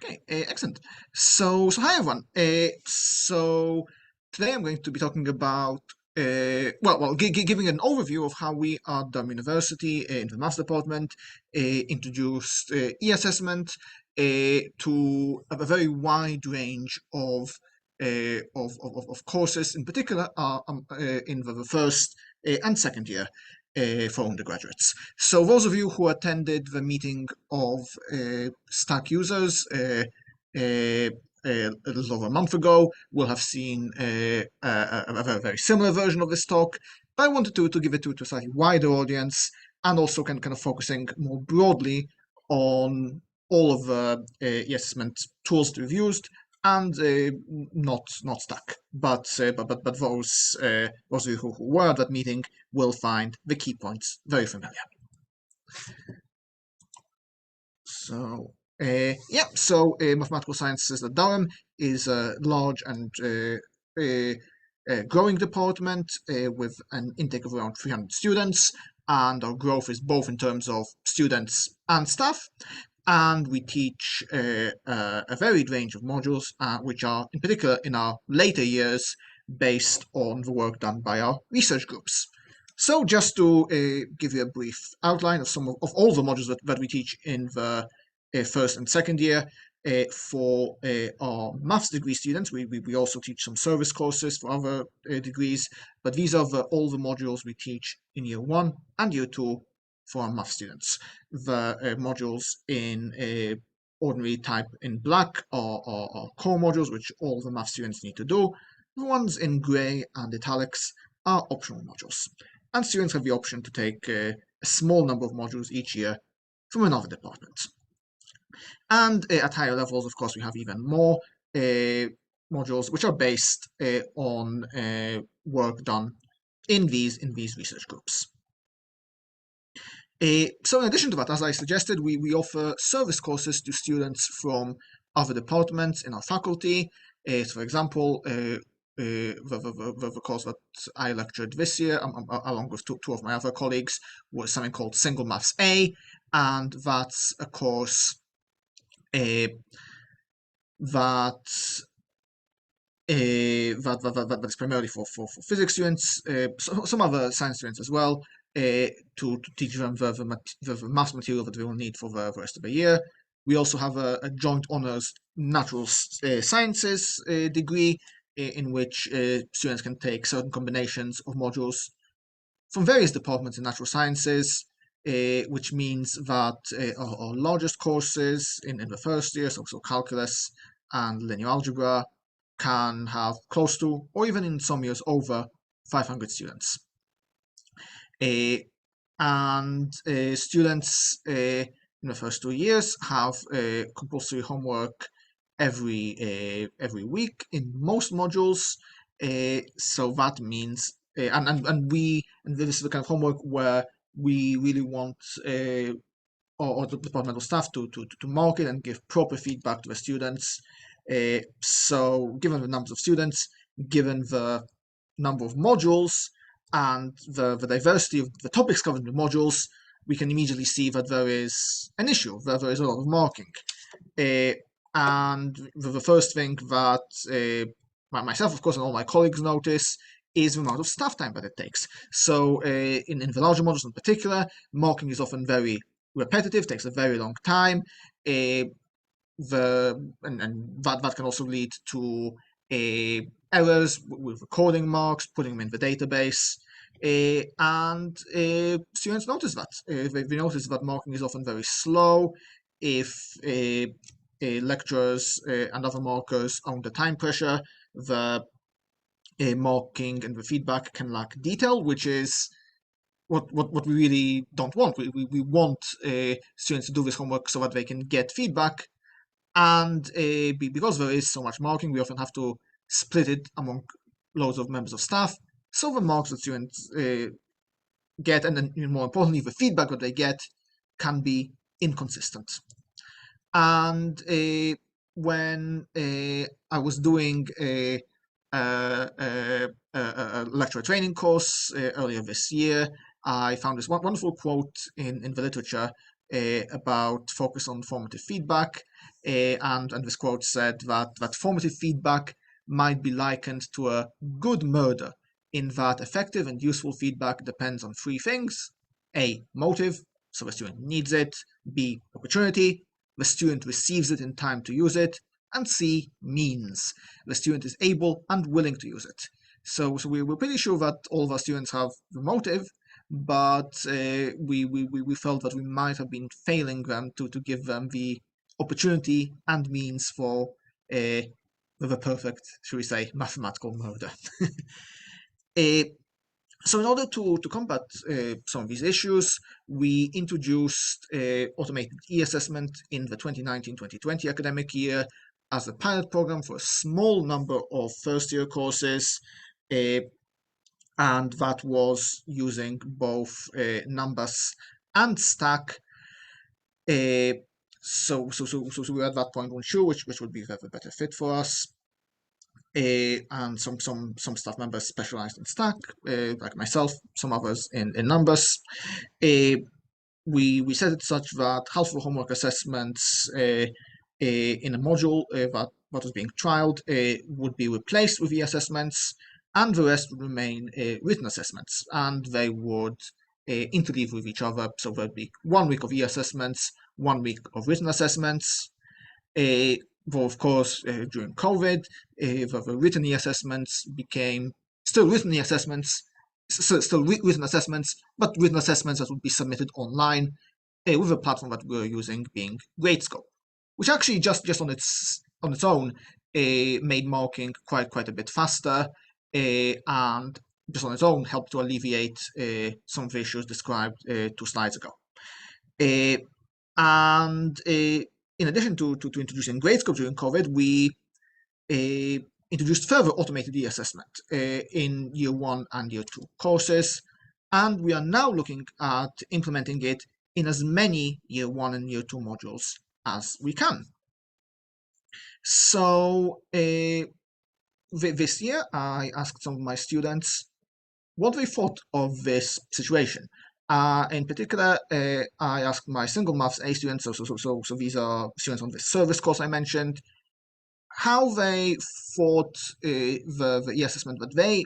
Okay, excellent. So hi everyone. So today I'm going to be talking about giving an overview of how we at Durham University in the maths department introduced e-assessment to a very wide range of courses, in particular in the first and second year for undergraduates. So those of you who attended the meeting of Stack users a little over a month ago will have seen a very similar version of this talk, but I wanted to give it to a slightly wider audience and also kind of focusing more broadly on all of the e-assessment tools that we've used and not Stack, but those of you who were at that meeting will find the key points very familiar. So mathematical sciences at Durham is a large and growing department with an intake of around 300 students, and our growth is both in terms of students and staff. And we teach a varied range of modules, which are in particular in our later years based on the work done by our research groups. So just to give you a brief outline of some of all the modules that we teach in the first and second year, for our maths degree students, we also teach some service courses for other degrees, but these are all the modules we teach in year 1 and year 2 for our math students. The modules in ordinary type in black are core modules, which all the math students need to do. The ones in grey and italics are optional modules. And students have the option to take a small number of modules each year from another department. And at higher levels, of course, we have even more modules which are based on work done in these research groups. So in addition to that, as I suggested, we offer service courses to students from other departments in our faculty. So for example, the course that I lectured this year, along with two of my other colleagues, was something called Single Maths A, and that's a course that's primarily for physics students, some other science students as well, to teach them the maths material that they will need for the rest of the year. We also have a joint honors natural sciences degree in which students can take certain combinations of modules from various departments in natural sciences, which means that our largest courses in the first year, so calculus and linear algebra, can have close to, or even in some years over, 500 students. And students in the first 2 years have compulsory homework every week in most modules. So that means, and this is the kind of homework where we really want or the departmental staff to mark it and give proper feedback to the students. So given the numbers of students, given the number of modules, and the diversity of the topics covered in the modules, we can immediately see that there is an issue, that there is a lot of marking. And the first thing that myself, of course, and all my colleagues notice is the amount of staff time that it takes. So in the larger modules in particular, marking is often very repetitive, takes a very long time. And that can also lead to errors with recording marks, putting them in the database, and students notice that. They notice that marking is often very slow. If lecturers and other markers are under time pressure, the marking and the feedback can lack detail, which is what we really don't want. We want students to do this homework so that they can get feedback, and because there is so much marking, we often have to split it among loads of members of staff, so the marks that students get, and then more importantly, the feedback that they get, can be inconsistent. And when I was doing a lecturer training course earlier this year, I found this wonderful quote in the literature about focus on formative feedback. and this quote said that formative feedback might be likened to a good murder, in that effective and useful feedback depends on three things: A, motive, so the student needs it; B, opportunity, the student receives it in time to use it; and C, means, the student is able and willing to use it. So we're pretty sure that all of our students have the motive, but we felt that we might have been failing them to give them the opportunity and means for the perfect, should we say, mathematical murder. So in order to combat some of these issues, we introduced automated e-assessment in the 2019-2020 academic year as a pilot program for a small number of first-year courses, and that was using both Numbers and Stack. So we were at that point unsure which would be the better fit for us. And some staff members specialized in Stack, like myself, some others in Numbers. We set it such that half of the homework assessments in a module that was being trialed would be replaced with e-assessments, and the rest would remain written assessments, and they would interleave with each other. So there'd be 1 week of e-assessments, 1 week of written assessments. Though of course during COVID, the written e-assessments became still written e-assessments, still written assessments, but written assessments that would be submitted online with a platform that we're using being Gradescope, which actually just on its own made marking quite a bit faster, and just on its own helped to alleviate some of the issues described 2 slides ago. And in addition to introducing Gradescope during COVID, we introduced further automated e-assessment in Year 1 and Year 2 courses, and we are now looking at implementing it in as many Year 1 and Year 2 modules as we can. So this year, I asked some of my students what they thought of this situation. In particular, I asked my single maths A students, so these are students on the service course I mentioned, how they thought the e-assessment that they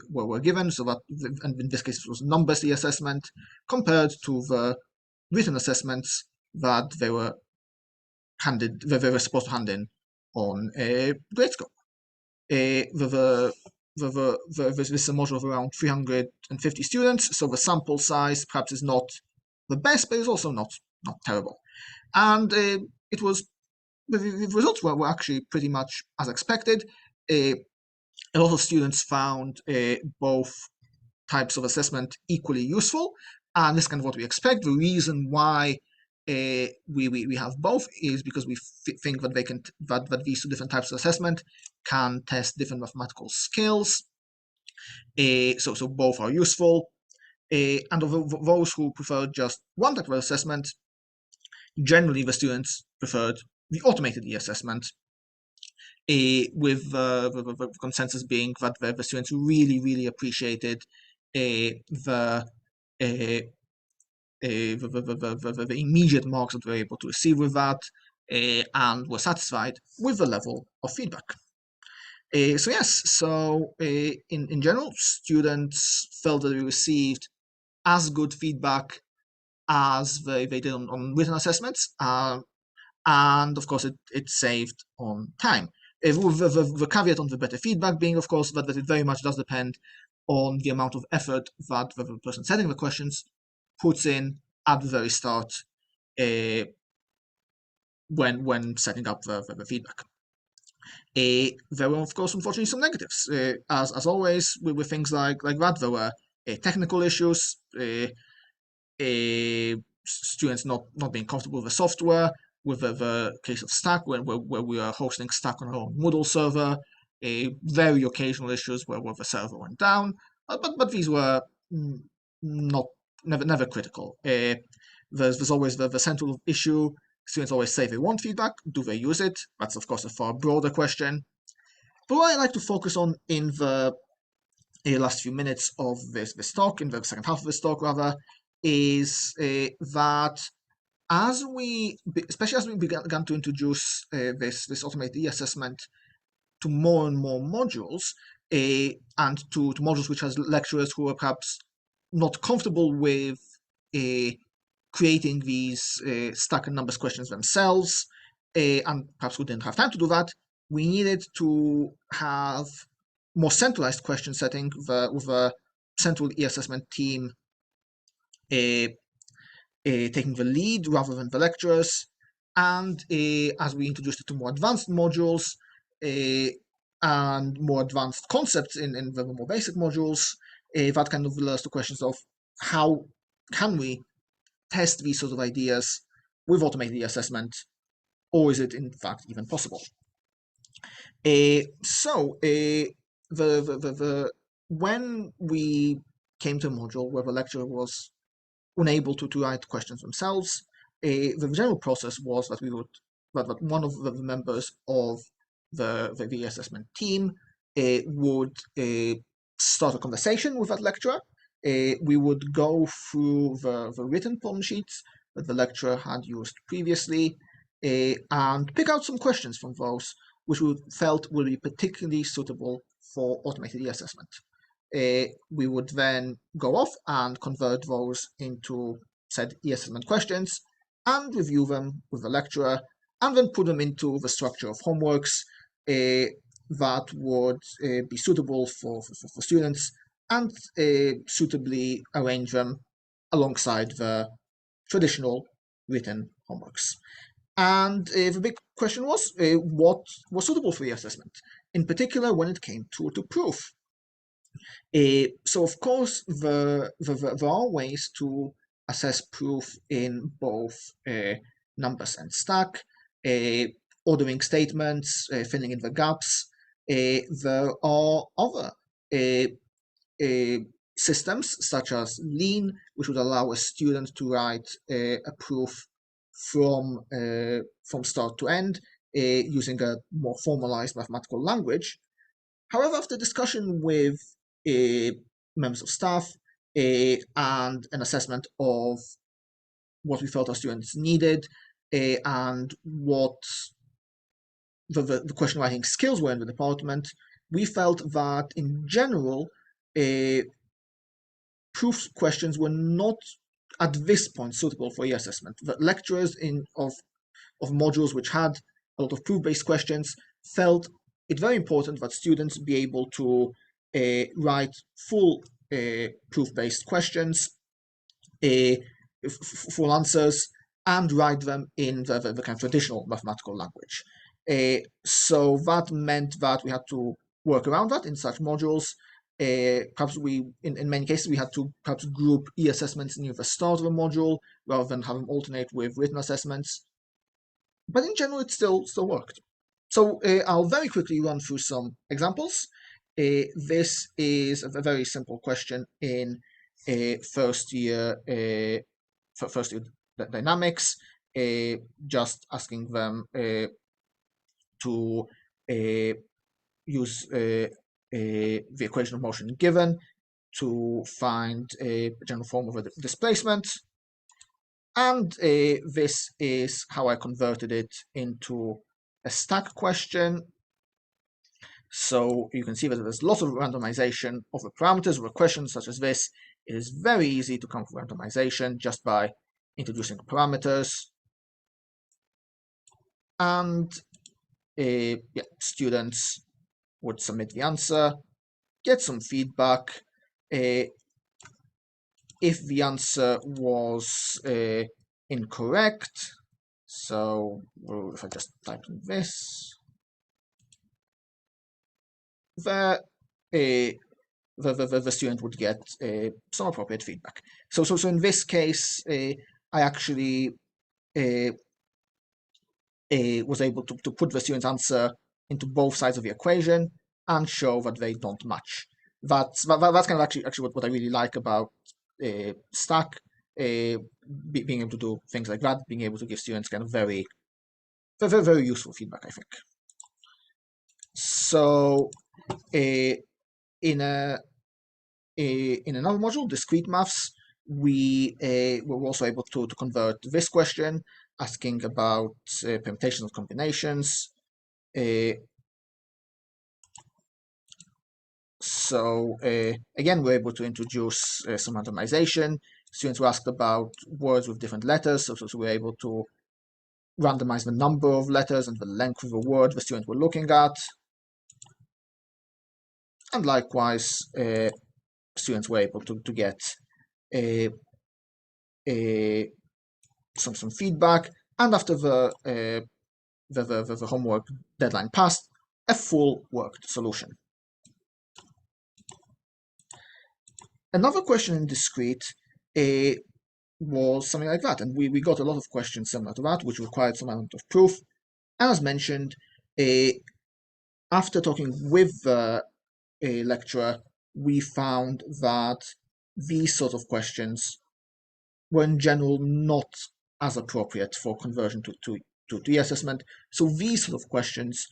were given, so that, and in this case it was numbers e-assessment, compared to the written assessments that they were supposed to hand in on Gradescope. This is a module of around 350 students, so the sample size perhaps is not the best, but it's also not terrible. And the results were actually pretty much as expected. A lot of students found both types of assessment equally useful, and this is kind of what we expect. The reason why we have both is because we think that that these 2 different types of assessment can test different mathematical skills. So both are useful. And of those who preferred just one type of assessment, generally the students preferred the automated e-assessment, with the consensus being that the students really appreciated the immediate marks that they were able to receive with that, and were satisfied with the level of feedback. So in general, students felt that they received as good feedback as they did on written assessments, and of course it saved on time. The caveat on the better feedback being, of course, that it very much does depend on the amount of effort that the person setting the questions puts in at the very start when setting up the feedback. There were, of course, unfortunately, some negatives. As always, with things like that, there were technical issues, students not being comfortable with the software. With the case of Stack, where we are hosting Stack on our own Moodle server, very occasional issues where the server went down, but these were never critical. There's always the central issue. Students always say they want feedback. Do they use it? That's, of course, a far broader question. But what I like to focus on in the last few minutes of this talk, in the second half of this talk rather, is that especially as we began to introduce this automated e-assessment to more and more modules, and to modules which has lecturers who are perhaps not comfortable with creating these stack and numbers questions themselves, and perhaps who didn't have time to do that, we needed to have more centralized question setting with a central e-assessment team taking the lead rather than the lecturers. And as we introduced it to more advanced modules and more advanced concepts in the more basic modules, that kind of led us to questions of how can we test these sort of ideas with automated assessment, or is it in fact even possible? When we came to a module where the lecturer was unable to write questions themselves, the general process was that that one of the members of the assessment team would start a conversation with that lecturer. We would go through the written problem sheets that the lecturer had used previously and pick out some questions from those which we felt would be particularly suitable for automated e-assessment. We would then go off and convert those into said e-assessment questions and review them with the lecturer, and then put them into the structure of homeworks that would be suitable for students, and suitably arrange them alongside the traditional written homeworks. And the big question was what was suitable for the assessment, in particular when it came to proof. So of course, there are ways to assess proof in both numbers and stack, ordering statements, filling in the gaps. There are other systems such as Lean, which would allow a student to write a proof from start to end using a more formalized mathematical language. However, after discussion with members of staff and an assessment of what we felt our students needed and what the question writing skills were in the department, we felt that in general, proof questions were not at this point suitable for e-assessment. The lecturers of modules which had a lot of proof-based questions felt it very important that students be able to write full proof-based questions, full answers, and write them in the kind of traditional mathematical language. So that meant that we had to work around that in such modules. Perhaps in many cases, we had to perhaps group e-assessments near the start of a module rather than have them alternate with written assessments. But in general, it still worked. So I'll very quickly run through some examples. This is a very simple question in first year dynamics, just asking them to use the equation of motion given to find a general form of a displacement. And this is how I converted it into a stack question. So you can see that there's lots of randomization of the parameters. With questions such as this, it is very easy to come up with randomization just by introducing parameters. And students would submit the answer, get some feedback. If the answer was incorrect, so if I just type in this, the student would get some appropriate feedback. So in this case, I actually was able to put the student's answer into both sides of the equation and show that they don't match. That's kind of actually what I really like about Stack, being able to do things like that, being able to give students kind of very useful feedback, I think. So in another module, discrete maths, we were also able to convert this question, asking about permutations and combinations. So again, we're able to introduce some randomization. Students were asked about words with different letters, so we're able to randomize the number of letters and the length of the word the students were looking at. And likewise, students were able to get some feedback, and after the homework deadline passed, a full worked solution. Another question in discrete was something like that, and we got a lot of questions similar to that, which required some amount of proof. And as mentioned, after talking with the lecturer, we found that these sort of questions were in general not as appropriate for conversion to e-assessment. So these sort of questions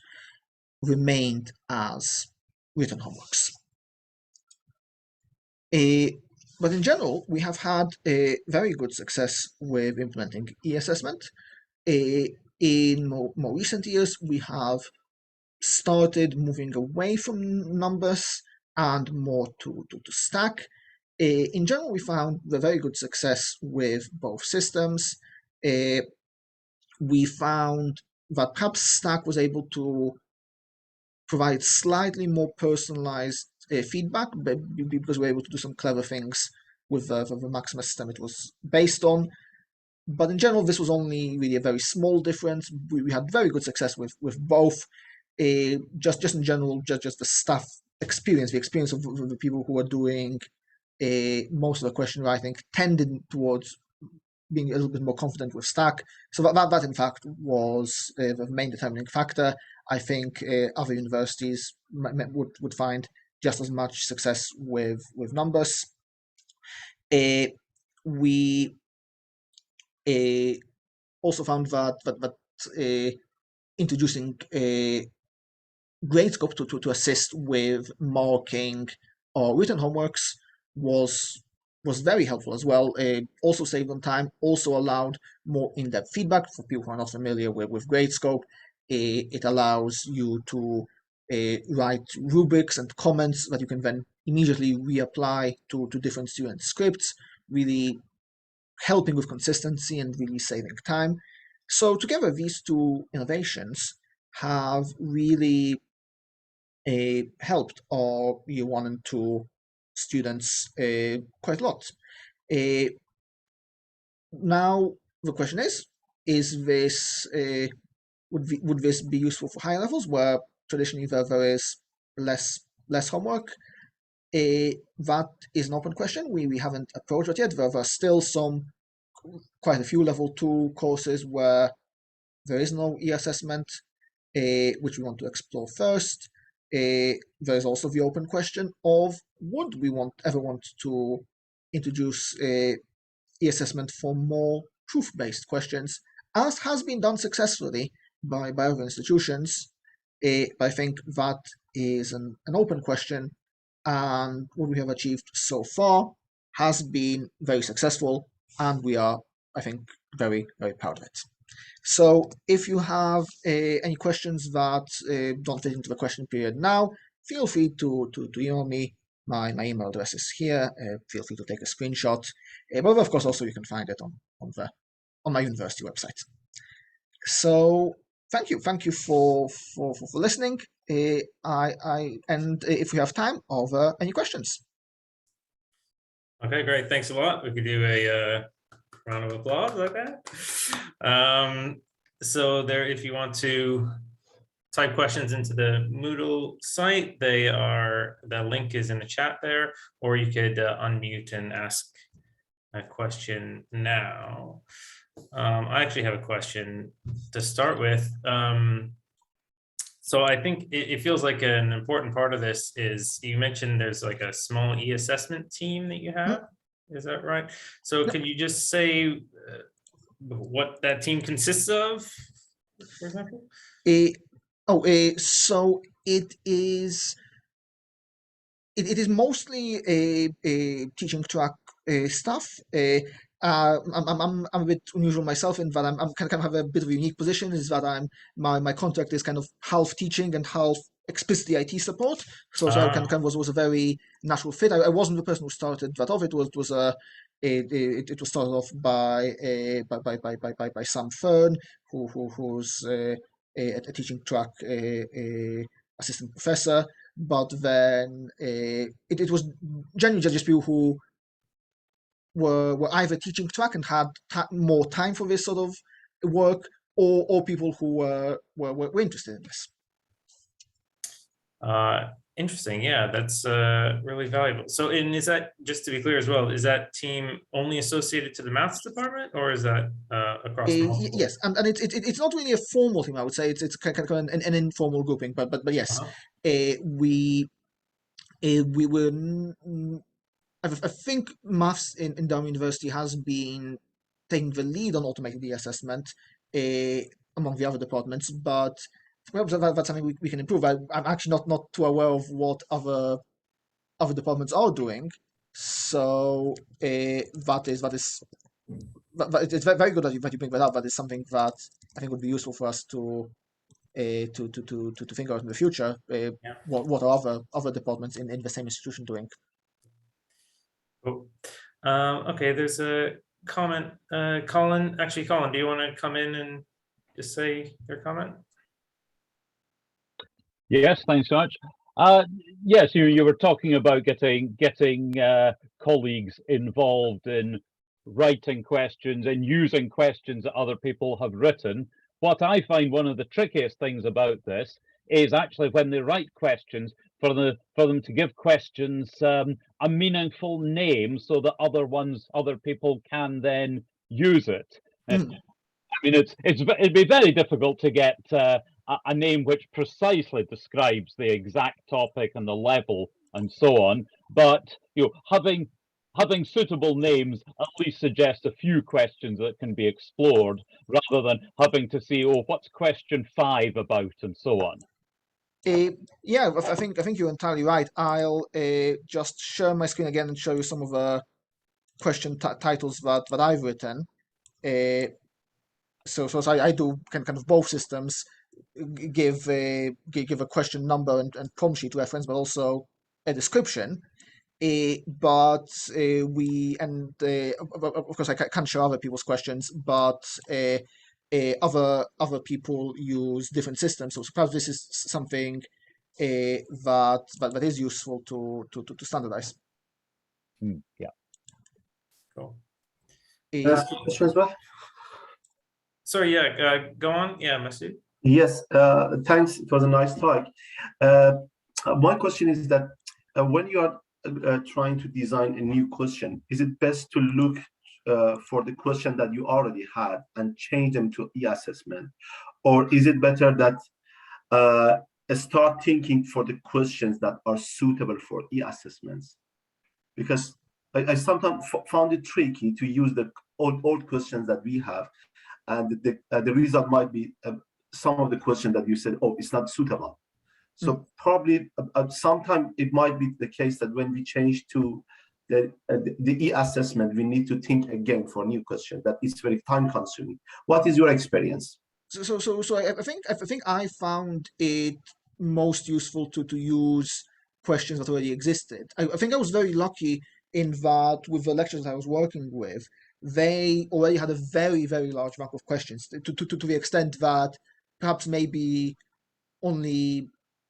remained as written homeworks. But in general, we have had a very good success with implementing e-assessment. In more recent years, we have started moving away from numbers and more to stack. In general, we found a very good success with both systems. We found that perhaps stack was able to provide slightly more personalized feedback, because we were able to do some clever things with the Maxima system it was based on. But in general, this was only really a very small difference. We had very good success with both. Just in general, just the staff experience, the experience of the people who were doing most of the question writing tended towards being a little bit more confident with stack. So that in fact was the main determining factor. I think other universities would find just as much success with numbers. We also found that introducing Gradescope to assist with marking or written homeworks was very helpful as well. Also saved on time, also allowed more in-depth feedback for people who are not familiar with Gradescope. It allows you to write rubrics and comments that you can then immediately reapply to different student scripts, really helping with consistency and really saving time. So together, these two innovations have really helped our year 1 and 2 students quite a lot. Now the question is this would this be useful for higher levels where traditionally there is less homework? That is an open question. We haven't approached it yet. There are still quite a few level 2 courses where there is no e-assessment, which we want to explore first. There's also the open question of would we ever want to introduce e-assessment for more proof-based questions, as has been done successfully by other institutions. But I think that is an open question, and what we have achieved so far has been very successful, and we are, I think, very, very proud of it. So if you have any questions that don't fit into the question period now, feel free to email me. My email address is here. Feel free to take a screenshot. But of course, also you can find it on my university website. So thank you for listening. And if we have time, over any questions. Okay, great. Thanks a lot. We could do a round of applause like that. So there, if you want to type questions into the Moodle site, the link is in the chat there, or you could unmute and ask a question now. I actually have a question to start with. So I think it feels like an important part of this is, you mentioned there's like a small e-assessment team that you have. Is that right? So can you just say what that team consists of, for example? So it is mostly a teaching track stuff. I'm a bit unusual myself in that I'm kind of have a bit of a unique position. Is that my contract is kind of half teaching and half explicitly IT support. So I kind of was a very natural fit. I wasn't the person who started that off. It was started off by Sam Fern, who's a teaching track assistant professor. But then it was genuinely just people who were either teaching track and had more time for this sort of work, or people who were interested in this. Interesting. Yeah, that's really valuable. So, and is that, just to be clear as well, is that team only associated to the maths department, or is that across multiple? Yes, and it's not really a formal thing. I would say it's kind of an informal grouping, but yes, we were. I think maths in Durham University has been taking the lead on automated assessment among the other departments, but perhaps that's something we can improve. I'm actually not too aware of what other departments are doing, so it's very good that you bring that up. That is something that I think would be useful for us to think about in the future. What are other departments in the same institution doing? Cool. Okay, there's a comment. Colin, do you want to come in and just say your comment? Yes, thanks so much. Yes, you were talking about getting colleagues involved in writing questions and using questions that other people have written. What I find one of the trickiest things about this is actually when they write questions, for them to give questions a meaningful name so that other people can then use it. I mean, it'd be very difficult to get a name which precisely describes the exact topic and the level and so on. But having suitable names at least suggests a few questions that can be explored, rather than having to see, oh, what's question 5 about, and so on. Yeah, I think you're entirely right. I'll just share my screen again and show you some of the question titles that I've written. So I do kind of both systems. Give a question number and prompt sheet reference, but also a description. But of course I can't show other people's questions, but other people use different systems. So perhaps this is something that is useful to standardize. Yeah. Cool. Questions, well? Sorry, yeah, go on. Yeah, Maciej. Yes, thanks. It was a nice talk. My question is that when you are trying to design a new question, is it best to look for the question that you already had and change them to e-assessment? Or is it better that start thinking for the questions that are suitable for e-assessments? Because I sometimes found it tricky to use the old questions that we have, and the result might be some of the questions that you said, oh, it's not suitable. So probably sometime it might be the case that when we change to the e-assessment, we need to think again for new questions. That is very time consuming. What is your experience? So I think I found it most useful to use questions that already existed. I think I was very lucky in that with the lecturers I was working with, they already had a very, very large bank of questions to the extent that perhaps maybe only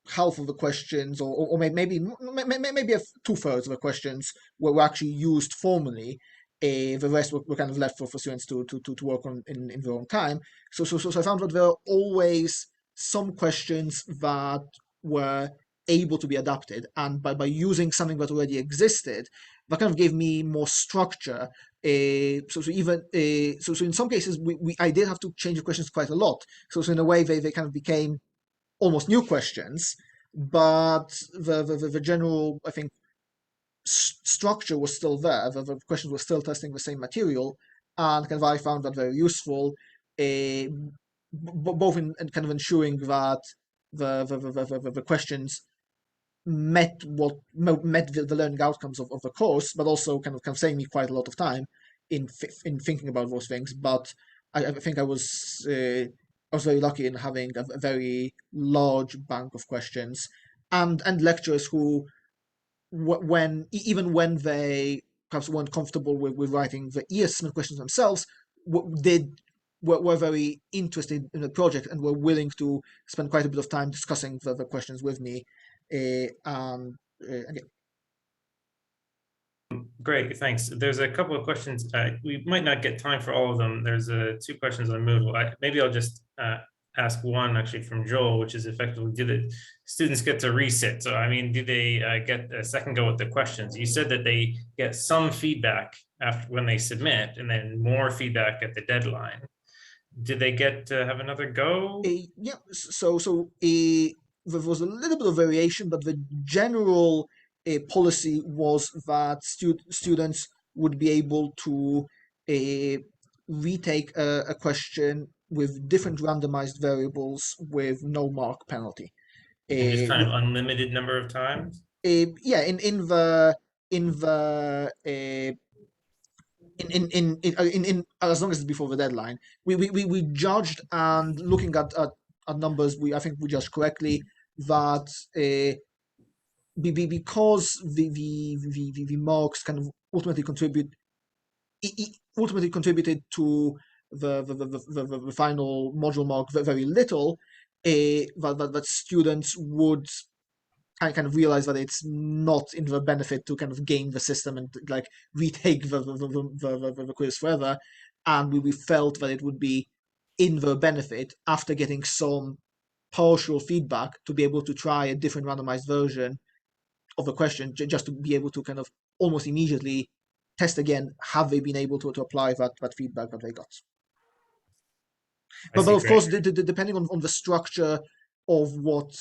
half of the questions, or maybe 2/3 of the questions were actually used formally. The rest were kind of left for students to work on in their own time. So I found that there are always some questions that were able to be adapted, and by using something that already existed, that kind of gave me more structure. So in some cases I did have to change the questions quite a lot. So in a way they kind of became almost new questions, but the general, I think, structure was still there. The questions were still testing the same material, and kind of I found that very useful, both in kind of ensuring that the questions met the learning outcomes of the course, but also kind of saved me quite a lot of time in thinking about those things. But I think I was very lucky in having a very large bank of questions and lecturers who, even when they perhaps weren't comfortable with writing the e-assessment questions themselves, were very interested in the project and were willing to spend quite a bit of time discussing the questions with me. And yeah. Great, thanks. There's a couple of questions. We might not get time for all of them. There's 2 questions on Moodle. Maybe I'll just ask one actually from Joel, which is effectively, do the students get to resit? So, I mean, do they get a second go at the questions? You said that they get some feedback after when they submit and then more feedback at the deadline. Did they get to have another go? Yeah, so there was a little bit of variation, but the general policy was that students would be able to retake a question with different randomized variables with no mark penalty. And just kind of unlimited number of times? Yeah, in as long as it's before the deadline, we judged, and looking at numbers, I think we judged correctly that because the marks kind of ultimately contributed to the final module mark very little, that students would kind of realize that it's not in their benefit to kind of game the system and like retake the quiz forever, and we felt that it would be in their benefit after getting some partial feedback to be able to try a different randomized version of the question, just to be able to kind of almost immediately test again, have they been able to apply that feedback that they got. But of course, depending on the structure of what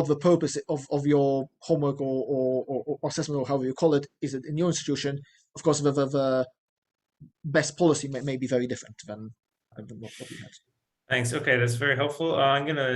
the purpose of your homework or assessment, or however you call it, is in your institution, of course the best policy may be very different than what we have. Thanks. Okay, that's very helpful. I'm gonna